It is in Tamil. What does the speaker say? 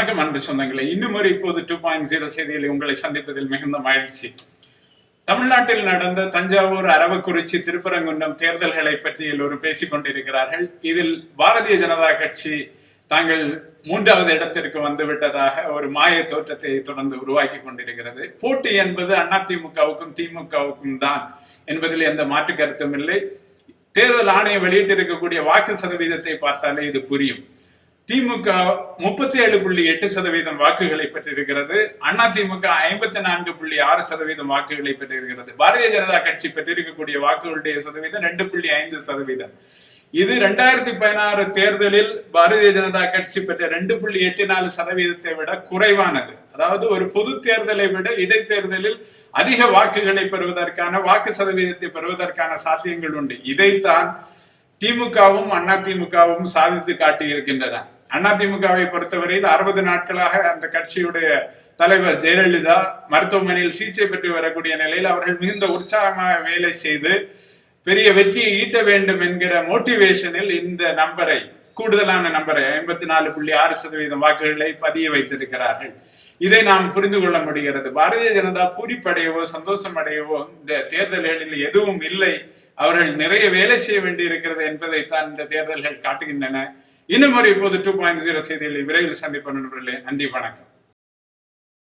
வணக்கம் அன்பு சொந்தங்களே, இன்னும் ஒரு இப்போது 2.0 செய்தியில் உங்களை சந்திப்பதில் மிகுந்த மகிழ்ச்சி. தமிழ்நாட்டில் நடந்த தஞ்சாவூர், அரவக்குறிச்சி, திருப்பரங்குன்றம் தேர்தல்களை பற்றி எல்லோரும் பேசிக் கொண்டிருக்கிறார்கள். இதில் பாரதிய ஜனதா கட்சி தாங்கள் 3வது இடத்திற்கு வந்துவிட்டதாக ஒரு மாய தோற்றத்தை தொடர்ந்து உருவாக்கி கொண்டிருக்கிறது. போட்டி என்பது அதிமுகவுக்கும் திமுகவுக்கும் தான் என்பதில் எந்த மாற்று கருத்தும் இல்லை. தேர்தல் ஆணையம் வெளியிட்டிருக்கக்கூடிய வாக்கு சதவீதத்தை பார்த்தாலே இது புரியும். திமுக 37.8% வாக்குகளை பெற்றிருக்கிறது. அதிமுக 54.6% வாக்குகளை பெற்றிருக்கிறது. பாரதிய ஜனதா கட்சி பெற்றிருக்கக்கூடிய வாக்குகளுடைய சதவீதம் 2.5%. இது 2016 தேர்தலில் பாரதிய ஜனதா கட்சி பெற்ற 2.84% விட குறைவானது. அதாவது ஒரு பொது தேர்தலை விட இடைத்தேர்தலில் அதிக வாக்குகளை பெறுவதற்கான, வாக்கு சதவீதத்தை பெறுவதற்கான சாத்தியங்கள் உண்டு. இதைத்தான் திமுகவும் அதிமுகவும் சாதித்து காட்டி இருக்கின்றன. அதிமுகவை பொறுத்தவரையில் 60 நாட்களாக அந்த கட்சியுடைய தலைவர் ஜெயலலிதா மருத்துவமனையில் சிகிச்சை பெற்று வரக்கூடிய நிலையில் அவர்கள் மிகுந்த உற்சாகமாக வேலை செய்து பெரிய வெற்றியை ஈட்ட வேண்டும் என்கிற மோட்டிவேஷனில் இந்த நம்பரை, கூடுதலான நம்பரை 54.6% வாக்குகளை பதிய வைத்திருக்கிறார்கள். இதை நாம் புரிந்து கொள்ள முடிகிறது. பாரதிய ஜனதா பூரிப்படையவோ சந்தோஷம் அடையவோ இந்த தேர்தல்களில் எதுவும் இல்லை. அவர்கள் நிறைய வேலை செய்ய வேண்டி இருக்கிறது என்பதைத்தான் இந்த தேர்தல்கள் காட்டுகின்றன. இன்னும் ஒரு இப்போது 2.0 செய்திகளை விரைவில் சந்திப்போம் நண்பர்களே. நன்றி, வணக்கம்.